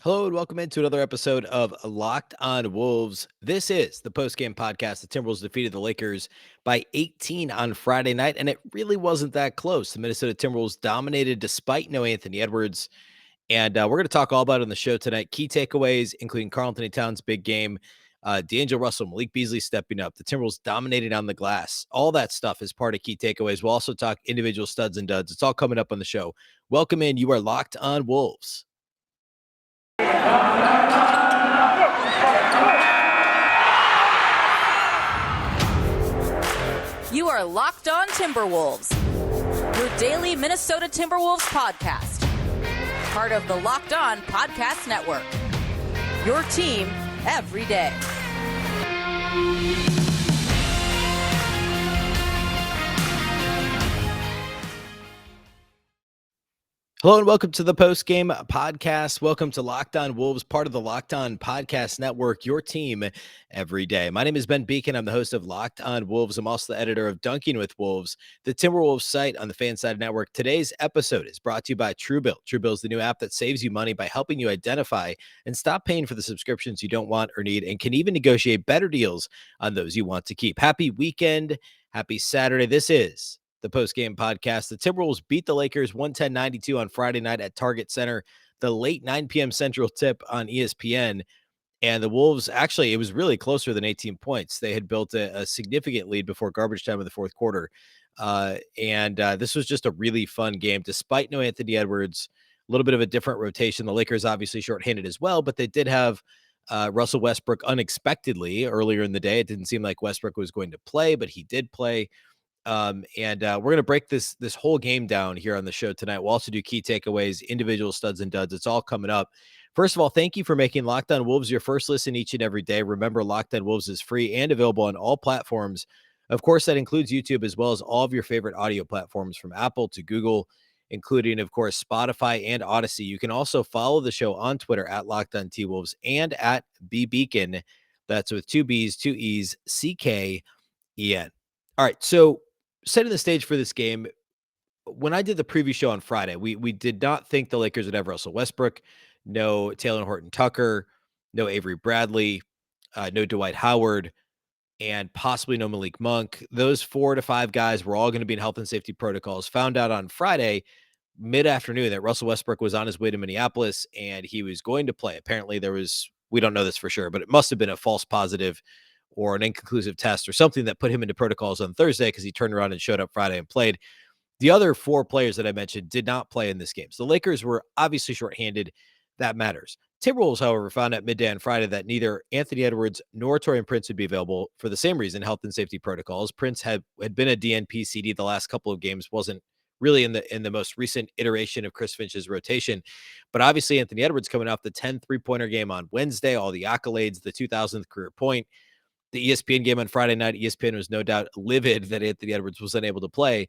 Hello and welcome into another episode of Locked on Wolves. This is the post-game podcast. The Timberwolves defeated the Lakers by 18 on Friday night, and it really wasn't that close. The Minnesota Timberwolves dominated despite no Anthony Edwards, and we're going to talk all about it on the show tonight. Key takeaways, including Karl-Anthony Towns' big game, D'Angelo Russell, Malik Beasley stepping up, the Timberwolves dominating on the glass. All that stuff is part of key takeaways. We'll also talk individual studs and duds. It's all coming up on the show. Welcome in. You are Locked on Wolves. You are Locked on Timberwolves, your daily Minnesota Timberwolves podcast. Part of the Locked on Podcast Network. Your team every day. Hello and welcome to the post-game podcast. Welcome to Locked on Wolves, part of the Locked on Podcast Network, your team every day. My name is Beecken. I'm the host of Locked on Wolves. I'm also the editor of Dunking with Wolves, the Timberwolves site on the Fanside Network. Today's episode is brought to you by Truebill. Truebill is the new app that saves you money by helping you identify and stop paying for the subscriptions you don't want or need, and can even negotiate better deals on those you want to keep. Happy weekend. Happy Saturday. This is the post-game podcast. The Timberwolves beat the Lakers 110-92 on Friday night at Target Center, the late 9 p.m. Central tip on ESPN. And the Wolves, actually, it was really closer than 18 points. They had built a significant lead before garbage time in the fourth quarter. This was just a really fun game, despite no Anthony Edwards, a little bit of a different rotation. The Lakers obviously shorthanded as well, but they did have Russell Westbrook unexpectedly earlier in the day. It didn't seem like Westbrook was going to play, but he did play. We're going to break this whole game down here on the show tonight. We'll also do key takeaways, individual studs and duds. It's all coming up. First of all, thank you for making Locked on Wolves your first listen each and every day. Remember, Locked on Wolves is free and available on all platforms. Of course, that includes YouTube as well as all of your favorite audio platforms from Apple to Google, including, of course, Spotify and Odyssey. You can also follow the show on Twitter at Locked on T-Wolves and at Beecken. That's with two B's, two E's, C-K-E-N. All right, so setting the stage for this game, when I did the preview show on Friday, we did not think the Lakers would have Russell Westbrook, no Taylor Horton-Tucker, no Avery Bradley, no Dwight Howard, and possibly no Malik Monk. Those 4 to 5 guys were all going to be in health and safety protocols. Found out on Friday mid-afternoon that Russell Westbrook was on his way to Minneapolis and he was going to play. Apparently we don't know this for sure, but it must have been a false positive or an inconclusive test or something that put him into protocols on Thursday, because he turned around and showed up Friday and played. The other 4 players that I mentioned did not play in this game. So the Lakers were obviously shorthanded. That matters. Timberwolves, however, found out midday on Friday that neither Anthony Edwards nor Taurean Prince would be available for the same reason, health and safety protocols. Prince had been a DNP CD the last couple of games, wasn't really in the most recent iteration of Chris Finch's rotation. But obviously Anthony Edwards coming off the 10 3-pointer game on Wednesday, all the accolades, the 2000th career point. The ESPN game on Friday night, ESPN was no doubt livid that Anthony Edwards was unable to play.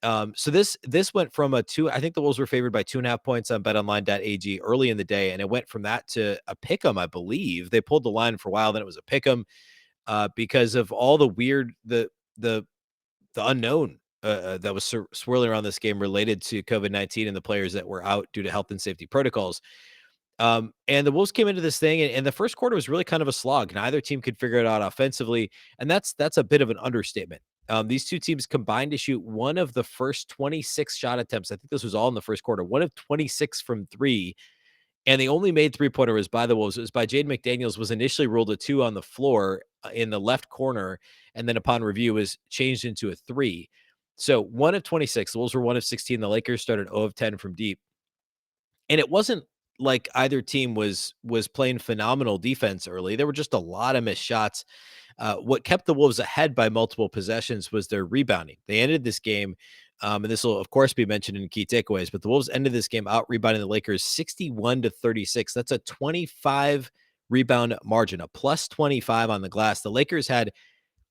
So this went from I think the Wolves were favored by 2.5 points on betonline.ag early in the day, and it went from that to a pick'em, I believe. They pulled the line for a while, then it was a pick'em because of all the weird, the unknown that was swirling around this game related to COVID-19 and the players that were out due to health and safety protocols. And the Wolves came into this thing, and the first quarter was really kind of a slog. Neither team could figure it out offensively, and that's a bit of an understatement. These two teams combined to shoot one of the first 26 shot attempts. I think this was all in the first quarter, one of 26 from 3, and the only made 3-pointer was by the Wolves. It was by Jaden McDaniels, was initially ruled a 2 on the floor in the left corner, and then upon review was changed into a 3. So 1 of 26. The Wolves were 1 of 16. The Lakers started 0 of 10 from deep, and it wasn't like either team was playing phenomenal defense early. There were just a lot of missed shots. What kept the Wolves ahead by multiple possessions was their rebounding. They ended this game, and this will, of course, be mentioned in key takeaways, but the Wolves ended this game out rebounding the Lakers 61-36. That's a 25 rebound margin, a plus 25 on the glass. The Lakers had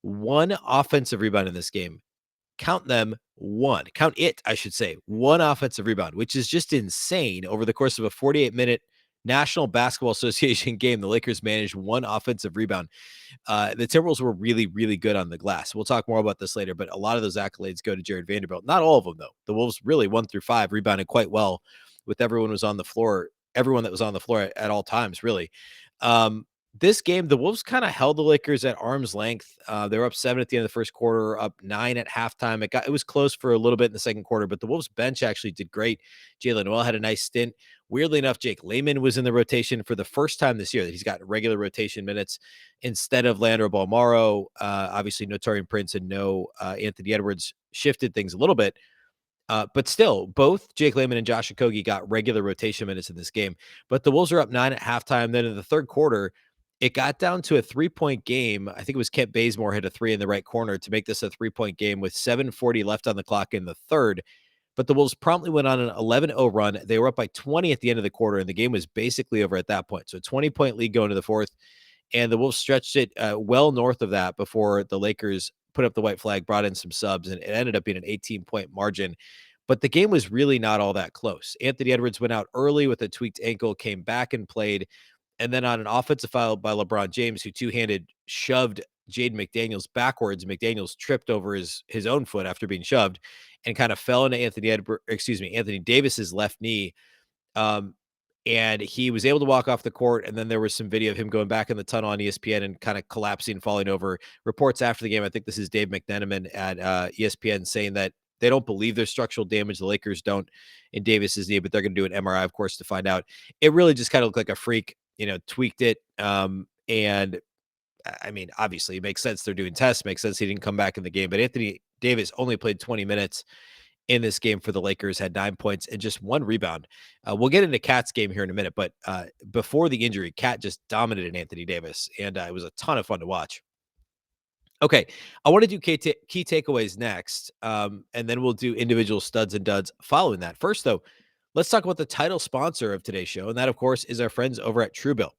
1 offensive rebound in this game. Count them, 1. Count it, I should say. 1 offensive rebound, which is just insane. Over the course of a 48-minute National Basketball Association game, the Lakers managed 1 offensive rebound. The Timberwolves were really, really good on the glass. We'll talk more about this later, but a lot of those accolades go to Jared Vanderbilt. Not all of them, though. The Wolves really 1 through 5 rebounded quite well with everyone was on the floor everyone that was on the floor at all times, really. Um, this game, the Wolves kind of held the Lakers at arm's length. They were up 7 at the end of the first quarter, up 9 at halftime. It was close for a little bit in the second quarter, but the Wolves bench actually did great. Jalen Noel had a nice stint. Weirdly enough, Jake Layman was in the rotation for the first time this year that he's got regular rotation minutes instead of Leandro Balmaro. Obviously, no Taurean Prince and no Anthony Edwards shifted things a little bit. But still, both Jake Layman and Josh Okogie got regular rotation minutes in this game. But the Wolves are up 9 at halftime. Then in the third quarter, it got down to a 3-point game. I think it was Kent Bazemore hit a 3 in the right corner to make this a 3-point game with 7:40 left on the clock in the third. But the Wolves promptly went on an 11-0 run. They were up by 20 at the end of the quarter, and the game was basically over at that point. So a 20-point lead going to the fourth, and the Wolves stretched it well north of that before the Lakers put up the white flag, brought in some subs, and it ended up being an 18-point margin. But the game was really not all that close. Anthony Edwards went out early with a tweaked ankle, came back and played. And then on an offensive foul by LeBron James, who two-handed shoved Jaden McDaniels backwards, McDaniels tripped over his own foot after being shoved and kind of fell into Anthony Davis's left knee. And he was able to walk off the court. And then there was some video of him going back in the tunnel on ESPN and kind of collapsing, falling over. Reports after the game, I think this is Dave McMenamin at ESPN, saying that they don't believe there's structural damage. The Lakers don't in Davis's knee, but they're going to do an MRI, of course, to find out. It really just kind of looked like a freak, tweaked it. And I mean, obviously it makes sense. They're doing tests, makes sense. He didn't come back in the game, but Anthony Davis only played 20 minutes in this game for the Lakers, had 9 points and just 1 rebound. We'll get into Cat's game here in a minute, but before the injury, Cat just dominated Anthony Davis, and it was a ton of fun to watch. Okay, I want to do key takeaways next, and then we'll do individual studs and duds following that. First, though, let's talk about the title sponsor of today's show, and that, of course, is our friends over at Truebill.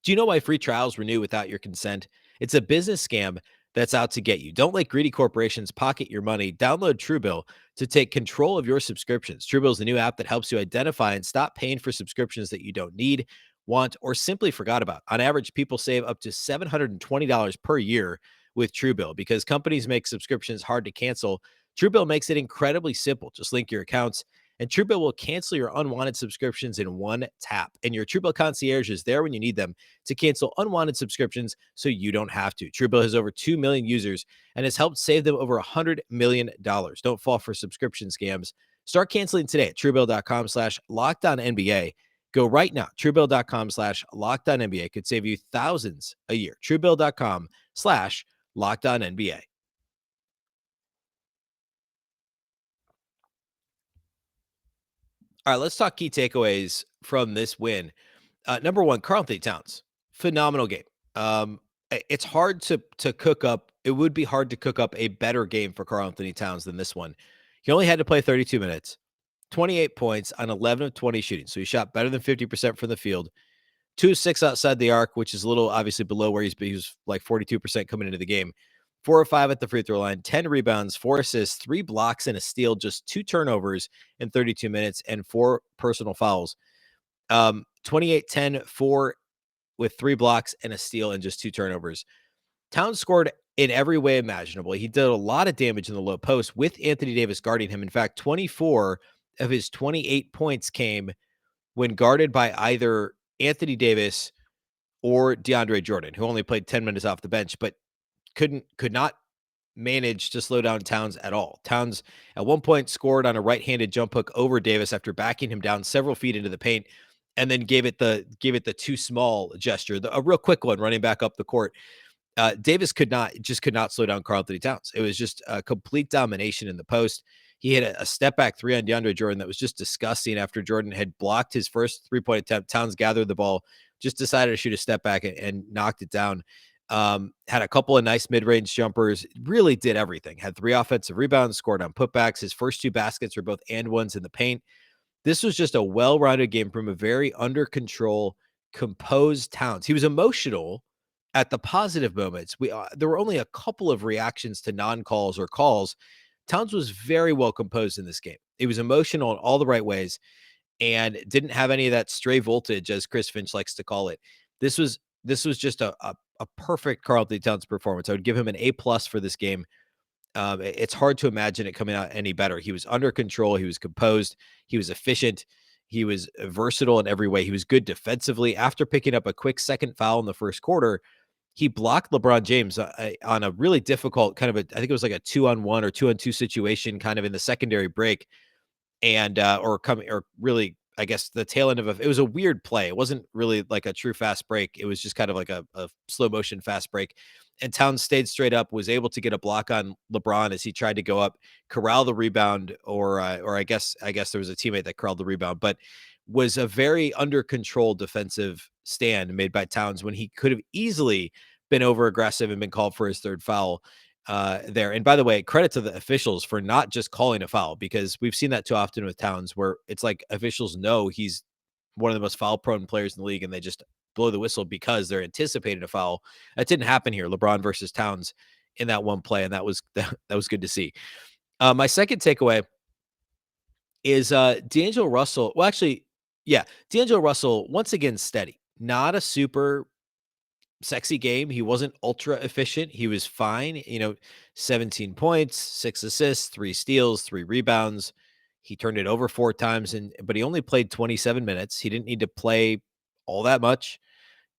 Do you know why free trials renew without your consent? It's a business scam that's out to get you. Don't let greedy corporations pocket your money. Download Truebill to take control of your subscriptions. Truebill is the new app that helps you identify and stop paying for subscriptions that you don't need, want, or simply forgot about. On average, people save up to $720 per year with Truebill because companies make subscriptions hard to cancel. Truebill makes it incredibly simple. Just link your accounts, and Truebill will cancel your unwanted subscriptions in one tap. And your Truebill concierge is there when you need them to cancel unwanted subscriptions so you don't have to. Truebill has over 2 million users and has helped save them over $100 million. Don't fall for subscription scams. Start canceling today at Truebill.com/LockedOnNBA. Go right now. Truebill.com/LockedOnNBA could save you thousands a year. Truebill.com/LockedOnNBA. All right, let's talk key takeaways from this win. Number one, Karl-Anthony Towns, phenomenal game. It's hard to cook up. It would be hard to cook up a better game for Karl-Anthony Towns than this one. He only had to play 32 minutes, 28 points on 11 of 20 shooting. So he shot better than 50% from the field. 2 of 6 outside the arc, which is a little obviously below where he was like 42% coming into the game. 4 of 5 at the free throw line, 10 rebounds, 4 assists, 3 blocks, and a steal, just 2 turnovers in 32 minutes, and 4 personal fouls. 28, 10, 4 with 3 blocks and a steal and just 2 turnovers. Towns scored in every way imaginable. He did a lot of damage in the low post with Anthony Davis guarding him. In fact, 24 of his 28 points came when guarded by either Anthony Davis or DeAndre Jordan, who only played 10 minutes off the bench, but could not manage to slow down Towns at all. Towns at one point scored on a right-handed jump hook over Davis after backing him down several feet into the paint, and then gave it the too small gesture, a real quick one running back up the court. Davis could not slow down Karl-Anthony Towns. It was just a complete domination in the post. He hit a step back 3 on DeAndre Jordan that was just disgusting after Jordan had blocked his first 3-point attempt. Towns gathered the ball, just decided to shoot a step back and knocked it down. Had a couple of nice mid-range jumpers, really did everything. Had 3 offensive rebounds, scored on putbacks. His first 2 baskets were both and ones in the paint. This was just a well-rounded game from a very under control, composed Towns. He was emotional at the positive moments. There were only a couple of reactions to non-calls or calls. Towns was very well composed in this game. He was emotional in all the right ways and didn't have any of that stray voltage, as Chris Finch likes to call it. This was just a perfect Karl-Anthony Towns performance. I would give him an A+ for this game. It's hard to imagine it coming out any better. He was under control. He was composed. He was efficient. He was versatile in every way. He was good defensively. After picking up a quick second foul in the first quarter, he blocked LeBron James on a really difficult kind of I think it was like a 2-on-1 or 2-on-2 situation kind of in the secondary break. And or really, I guess the tail end of it was a weird play. It wasn't really like a true fast break. It was just kind of like a slow motion fast break. And Towns stayed straight up, was able to get a block on LeBron as he tried to go up, corral the rebound, or I guess there was a teammate that corralled the rebound, but was a very under control defensive stand made by Towns when he could have easily been over aggressive and been called for his third foul there. And by the way, credit to the officials for not just calling a foul, because we've seen that too often with Towns where it's like officials know he's one of the most foul prone players in the league and they just blow the whistle because they're anticipating a foul. That didn't happen here. LeBron versus Towns in that one play. And that was good to see. My second takeaway is D'Angelo Russell. Well, actually, yeah, D'Angelo Russell, once again, steady. Not a super sexy game. He wasn't ultra efficient. He was fine. 17 points, 6 assists, 3 steals, 3 rebounds. He turned it over 4 times, but he only played 27 minutes. He didn't need to play all that much.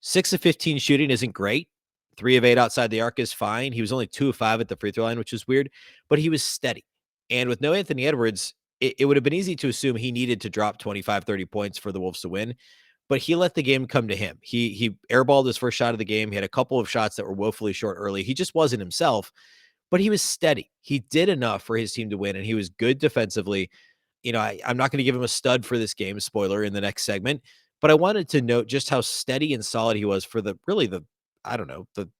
6 of 15 shooting isn't great. 3 of 8 outside the arc is fine. He was only 2 of 5 at the free throw line, which is weird, but he was steady. And with no Anthony Edwards, it would have been easy to assume he needed to drop 25, 30 points for the Wolves to win, but he let the game come to him. He airballed his first shot of the game. He had a couple of shots that were woefully short early. He just wasn't himself, but he was steady. He did enough for his team to win, and he was good defensively. I'm not going to give him a stud for this game, spoiler, in the next segment, but I wanted to note just how steady and solid he was for the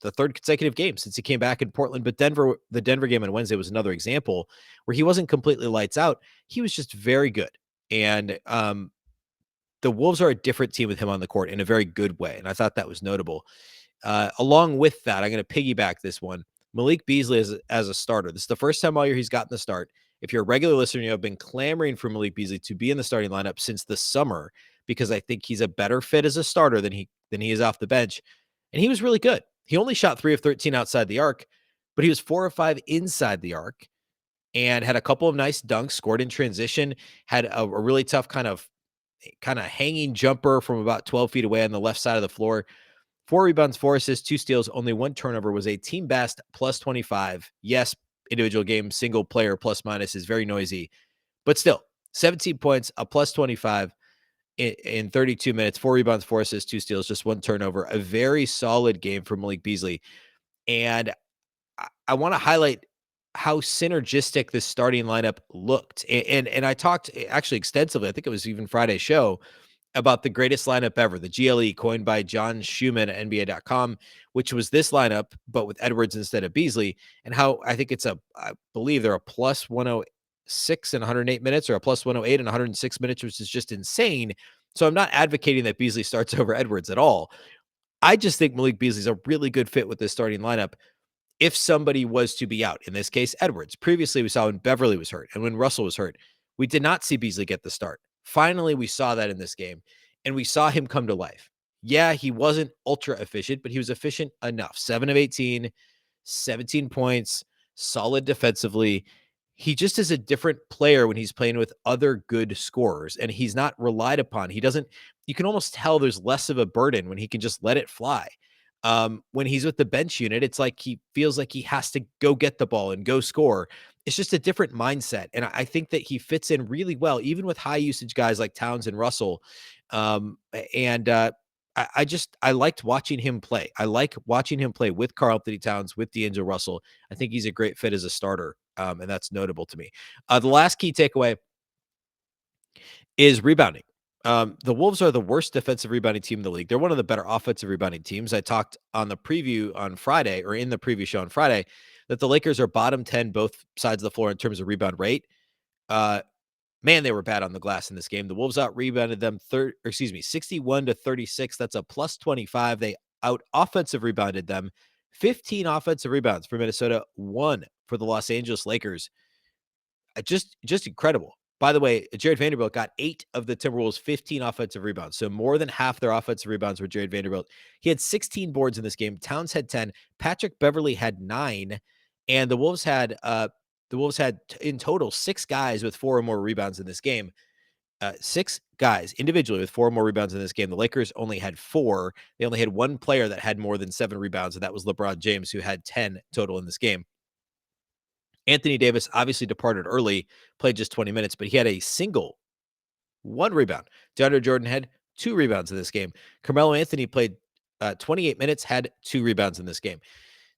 third consecutive game since he came back in Portland. But the Denver game on Wednesday was another example where he wasn't completely lights out. He was just very good. And the Wolves are a different team with him on the court in a very good way. And I thought that was notable. Along with that, I'm going to piggyback this one. Malik Beasley as a starter. This is the first time all year he's gotten the start. If you're a regular listener, you have been clamoring for Malik Beasley to be in the starting lineup since the summer, because I think he's a better fit as a starter than he is off the bench. And he was really good. He only shot 3 of 13 outside the arc, but he was 4 of 5 inside the arc and had a couple of nice dunks, scored in transition, had a really tough kind of hanging jumper from about 12 feet away on the left side of the floor. 4 rebounds, 4 assists, 2 steals, only 1 turnover, was a team best plus 25. Yes, individual game, single player plus minus is very noisy, but still 17 points, a plus 25 in 32 minutes, 4 rebounds, 4 assists, 2 steals, just 1 turnover. A very solid game for Malik Beasley. And I want to highlight how synergistic this starting lineup looked. And I talked actually extensively, I think it was even Friday's show, about the greatest lineup ever, the GLE coined by John Schumann at NBA.com, which was this lineup, but with Edwards instead of Beasley, and how I think I believe they're a plus 106 in 108 minutes or a plus 108 in 106 minutes, which is just insane. So I'm not advocating that Beasley starts over Edwards at all. I just think Malik Beasley's a really good fit with this starting lineup if somebody was to be out, in this case, Edwards. Previously, we saw when Beverly was hurt and when Russell was hurt, we did not see Beasley get the start. Finally, we saw that in this game, and we saw him come to life. Yeah, he wasn't ultra efficient, but he was efficient enough. 7 of 18, 17 points, solid defensively. He just is a different player when he's playing with other good scorers, and he's not relied upon. You can almost tell there's less of a burden when he can just let it fly. When he's with the bench unit, it's like he feels like he has to go get the ball and go score. It's just a different mindset. And I think that he fits in really well, even with high usage guys like Towns and Russell. I liked watching him play. I like watching him play with Karl-Anthony Towns, with D'Angelo Russell. I think he's a great fit as a starter. And that's notable to me. The last key takeaway is rebounding. The Wolves are the worst defensive rebounding team in the league. They're one of the better offensive rebounding teams. I talked on the preview on Friday, or in the preview show on Friday, that the Lakers are bottom 10 both sides of the floor in terms of rebound rate. Man, they were bad on the glass in this game. The Wolves out rebounded them 61 to 36. That's a plus 25. They out offensive rebounded them 15 offensive rebounds for Minnesota, 1 for the Los Angeles Lakers. Just incredible. By the way, Jared Vanderbilt got 8 of the Timberwolves' 15 offensive rebounds. So more than half their offensive rebounds were Jared Vanderbilt. He had 16 boards in this game. Towns had 10. Patrick Beverly had 9. And the Wolves had in total 6 guys with 4 or more rebounds in this game. 6 guys individually with 4 more rebounds in this game. The Lakers only had 4. They only had one player that had more than 7 rebounds, and that was LeBron James, who had 10 total in this game. Anthony Davis obviously departed early, played just 20 minutes, but he had a single 1 rebound. DeAndre Jordan had 2 rebounds in this game. Carmelo Anthony played 28 minutes, had 2 rebounds in this game.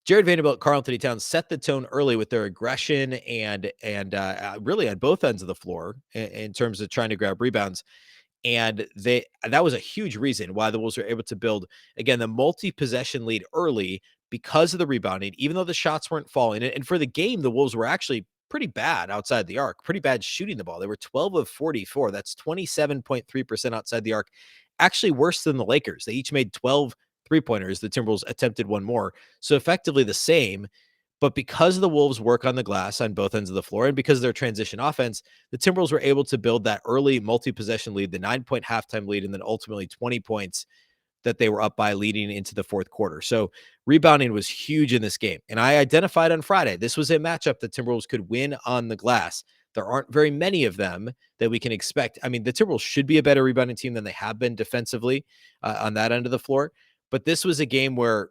Jared Vanderbilt, Karl-Anthony Towns set the tone early with their aggression and really on both ends of the floor in terms of trying to grab rebounds. And that was a huge reason why the Wolves were able to build, again, the multi-possession lead early because of the rebounding, even though the shots weren't falling. And for the game, the Wolves were actually pretty bad outside the arc, pretty bad shooting the ball. They were 12 of 44. That's 27.3% outside the arc. Actually worse than the Lakers. They each made 12 three-pointers. The Timberwolves attempted one more. So effectively the same. But because of the Wolves' work on the glass on both ends of the floor and because of their transition offense, the Timberwolves were able to build that early multi-possession lead, the 9-point halftime lead, and then ultimately 20 points that they were up by leading into the fourth quarter. So rebounding was huge in this game. And I identified on Friday, this was a matchup that Timberwolves could win on the glass. There aren't very many of them that we can expect. I mean, the Timberwolves should be a better rebounding team than they have been defensively on that end of the floor. But this was a game where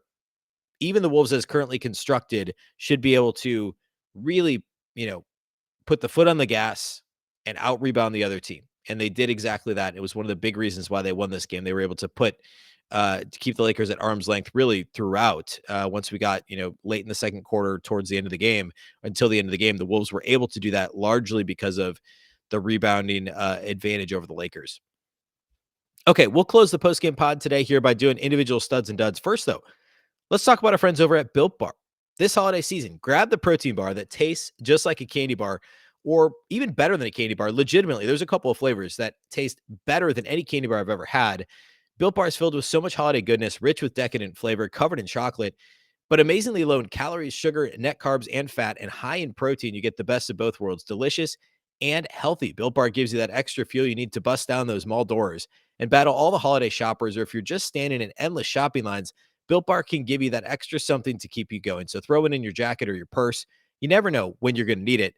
even the Wolves as currently constructed should be able to really, put the foot on the gas and out rebound the other team. And they did exactly that. It was one of the big reasons why they won this game. They were able to to keep the Lakers at arm's length really throughout. Once we got, late in the second quarter towards the end of the game, until the end of the game, the Wolves were able to do that largely because of the rebounding advantage over the Lakers. Okay, we'll close the post-game pod today here by doing individual studs and duds. First, though, let's talk about our friends over at Built Bar. This holiday season, grab the protein bar that tastes just like a candy bar or even better than a candy bar. Legitimately, there's a couple of flavors that taste better than any candy bar I've ever had. Built Bar is filled with so much holiday goodness, rich with decadent flavor, covered in chocolate, but amazingly low in calories, sugar, net carbs, and fat, and high in protein. You get the best of both worlds, delicious and healthy. Built Bar gives you that extra fuel you need to bust down those mall doors and battle all the holiday shoppers, or if you're just standing in endless shopping lines, Built Bar can give you that extra something to keep you going. So throw it in your jacket or your purse. You never know when you're going to need it.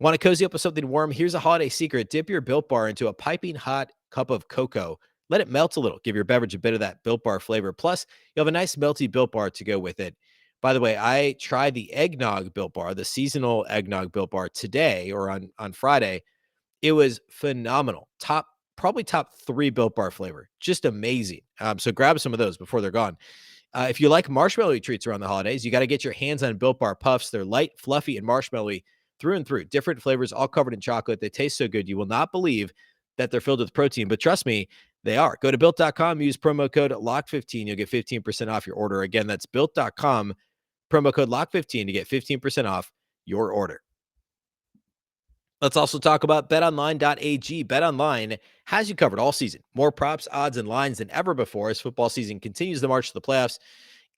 Want to cozy up with something warm? Here's a holiday secret. Dip your Built Bar into a piping hot cup of cocoa. Let it melt a little. Give your beverage a bit of that Built Bar flavor. Plus, you'll have a nice melty Built Bar to go with it. By the way, I tried the eggnog Built Bar, the seasonal eggnog Built Bar today or on Friday. It was phenomenal. Probably top 3 Built Bar flavor. Just amazing. So grab some of those before they're gone. If you like marshmallow treats around the holidays, you got to get your hands on Built Bar Puffs. They're light, fluffy, and marshmallowy through and through. Different flavors, all covered in chocolate. They taste so good. You will not believe that they're filled with protein, but trust me, they are. Go to Built.com, use promo code LOCK15. You'll get 15% off your order. Again, that's Built.com, promo code LOCK15 to get 15% off your order. Let's also talk about betonline.ag. BetOnline has you covered all season. More props, odds, and lines than ever before as football season continues the march to the playoffs.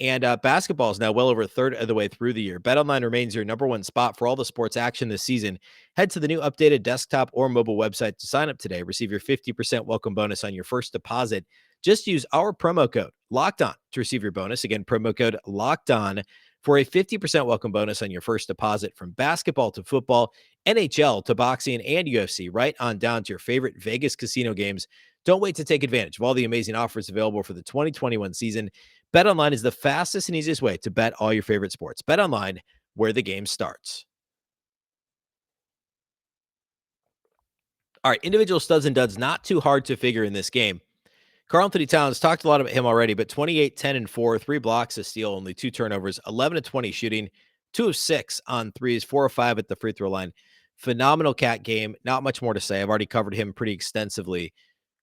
And basketball is now well over a third of the way through the year. BetOnline remains your number one spot for all the sports action this season. Head to the new updated desktop or mobile website to sign up today. Receive your 50% welcome bonus on your first deposit. Just use our promo code LOCKEDON to receive your bonus. Again, promo code LOCKEDON for a 50% welcome bonus on your first deposit. From basketball to football, NHL to boxing and UFC, right on down to your favorite Vegas casino games. Don't wait to take advantage of all the amazing offers available for the 2021 season. BetOnline is the fastest and easiest way to bet all your favorite sports. BetOnline, where the game starts. All right, individual studs and duds, not too hard to figure in this game. Karl-Anthony Towns, talked a lot about him already, but 28, 10, and 4, 3 blocks, a steal, only 2 turnovers, 11 of 20 shooting, 2 of 6 on threes, 4 of 5 at the free throw line. Phenomenal cat game. Not much more to say. I've already covered him pretty extensively.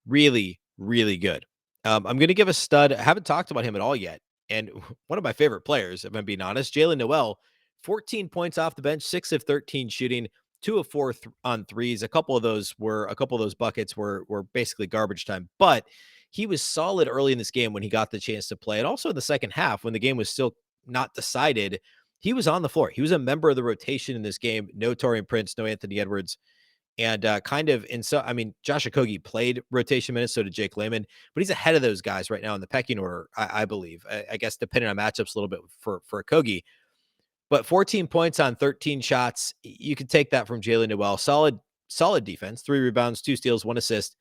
Really, really good. I'm going to give a stud. I haven't talked about him at all yet. And one of my favorite players, if I'm being honest, Jalen Noel, 14 points off the bench, 6 of 13 shooting, 2 of 4 on threes. A couple of those buckets were basically garbage time, but he was solid early in this game when he got the chance to play. And also in the second half, when the game was still not decided, he was on the floor. He was a member of the rotation in this game. No Taurean Prince, no Anthony Edwards. And Josh Okogie played rotation minutes, so did Jake Layman, but he's ahead of those guys right now in the pecking order, I believe. I guess depending on matchups a little bit for Okogie. But 14 points on 13 shots, you could take that from Jalen Noel. Solid defense, 3 rebounds, 2 steals, 1 assist,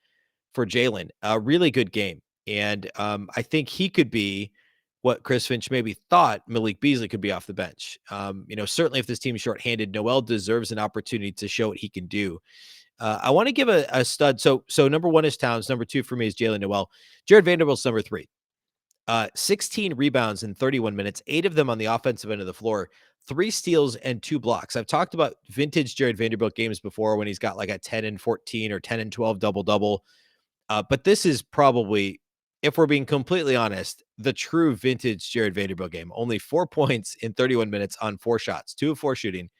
for Jalen. A really good game. And I think he could be what Chris Finch maybe thought Malik Beasley could be off the bench. Certainly if this team is shorthanded, Noel deserves an opportunity to show what he can do. I want to give a stud. So number one is Towns. Number two for me is Jalen Noel. Jared Vanderbilt's number three. 16 rebounds in 31 minutes, 8 of them on the offensive end of the floor, 3 steals and 2 blocks. I've talked about vintage Jared Vanderbilt games before when he's got like a 10 and 14 or 10 and 12 double-double. But this is probably, if we're being completely honest, the true vintage Jared Vanderbilt game. Only 4 points in 31 minutes on 4 shots, 2 of 4 shooting,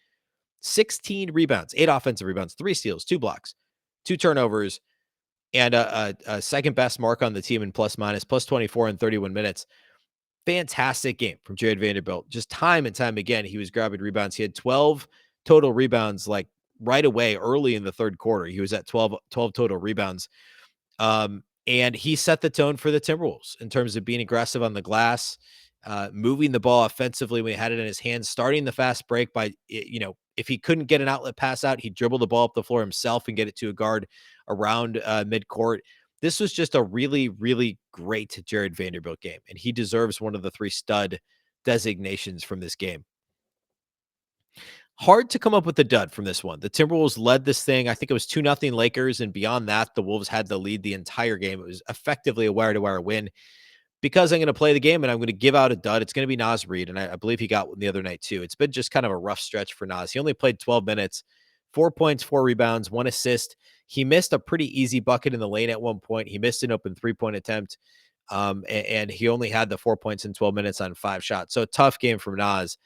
16 rebounds, 8 offensive rebounds, 3 steals, 2 blocks, 2 turnovers, and a second best mark on the team in plus 24 in 31 minutes. Fantastic game from Jared Vanderbilt. Just time and time again, he was grabbing rebounds. He had 12 total rebounds like right away early in the third quarter. He was at 12 total rebounds. And he set the tone for the Timberwolves in terms of being aggressive on the glass, moving the ball offensively when he had it in his hands, starting the fast break by, if he couldn't get an outlet pass out, he'd dribble the ball up the floor himself and get it to a guard around midcourt. This was just a really, really great Jared Vanderbilt game, and he deserves one of the 3 stud designations from this game. Hard to come up with a dud from this one. The Timberwolves led this thing. I think it was 2-0 Lakers, and beyond that, the Wolves had the lead the entire game. It was effectively a wire-to-wire win. Because I'm going to play the game and I'm going to give out a dud, it's going to be Naz Reid, and I believe he got one the other night too. It's been just kind of a rough stretch for Naz. He only played 12 minutes, 4 points, 4 rebounds, 1 assist. He missed a pretty easy bucket in the lane at one point. He missed an open 3-point attempt, and he only had the 4 points in 12 minutes on 5 shots. So a tough game from Naz.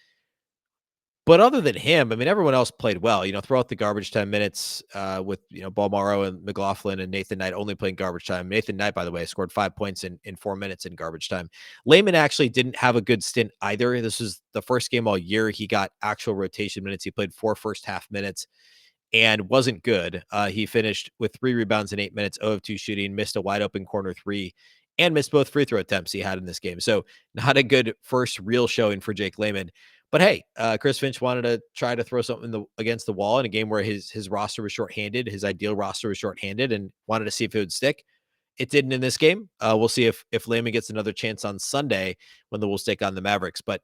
But other than him, I mean, everyone else played well. Throughout the garbage time minutes with, Balmaro and McLaughlin and Nathan Knight only playing garbage time. Nathan Knight, by the way, scored 5 points in 4 minutes in garbage time. Layman actually didn't have a good stint either. This was the first game all year he got actual rotation minutes. He played 4 first half minutes and wasn't good. He finished with 3 rebounds in 8 minutes, 0 of 2 shooting, missed a wide open corner 3, and missed both free throw attempts he had in this game. So not a good first real showing for Jake Layman. But hey, Chris Finch wanted to try to throw something against the wall in a game where his roster was shorthanded, his ideal roster was shorthanded, and wanted to see if it would stick. It didn't in this game. We'll see if Layman gets another chance on Sunday when the Wolves take on the Mavericks. But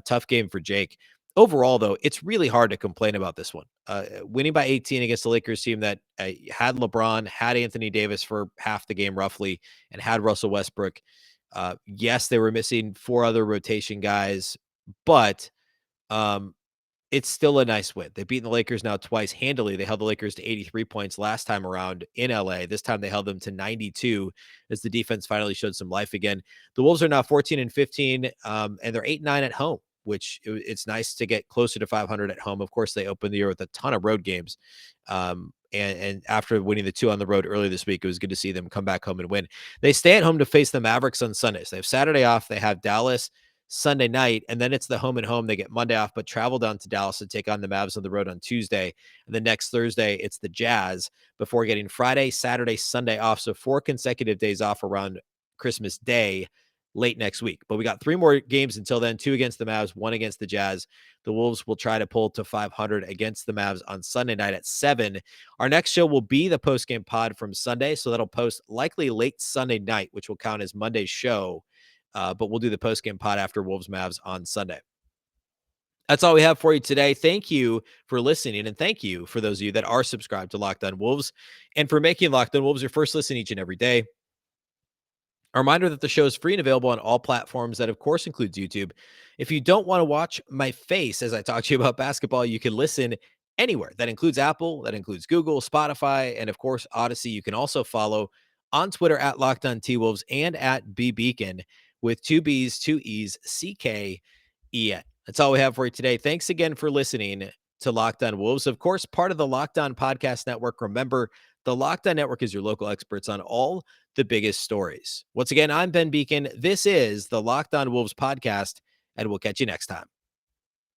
tough game for Jake. Overall, though, it's really hard to complain about this one. Winning by 18 against the Lakers team that had LeBron, had Anthony Davis for half the game roughly, and had Russell Westbrook. Yes, they were missing 4 other rotation guys, but it's still a nice win. They've beaten the Lakers now twice handily. They held the Lakers to 83 points last time around in LA. This time they held them to 92 as the defense finally showed some life again. The Wolves are now 14-15, and they're 8-9 at home, which it's nice to get closer to 500 at home. Of course, they opened the year with a ton of road games. And after winning the 2 on the road earlier this week, it was good to see them come back home and win. They stay at home to face the Mavericks on Sundays. They have Saturday off. They have Dallas Sunday night, and then it's the home and home. They get Monday off, but travel down to Dallas to take on the Mavs on the road on Tuesday. And then next Thursday, it's the Jazz before getting Friday, Saturday, Sunday off. So 4 consecutive days off around Christmas Day late next week. But we got 3 more games until then, 2 against the Mavs, 1 against the Jazz. The Wolves will try to pull to 500 against the Mavs on Sunday night at 7. Our next show will be the postgame pod from Sunday. So that'll post likely late Sunday night, which will count as Monday's show. But we'll do the postgame pod after Wolves Mavs on Sunday. That's all we have for you today. Thank you for listening, and thank you for those of you that are subscribed to Locked On Wolves and for making Locked On Wolves your first listen each and every day. A reminder that the show is free and available on all platforms. That, of course, includes YouTube. If you don't want to watch my face as I talk to you about basketball, you can listen anywhere. That includes Apple, that includes Google, Spotify, and, of course, Odyssey. You can also follow on Twitter at Locked On T-Wolves and at Beecken with 2 B's, 2 E's, CKEN. That's all we have for you today. Thanks again for listening to Locked On Wolves. Of course, part of the Locked On Podcast Network. Remember, the Locked On Network is your local experts on all the biggest stories. Once again, I'm Ben Beecken. This is the Locked On Wolves podcast, and we'll catch you next time.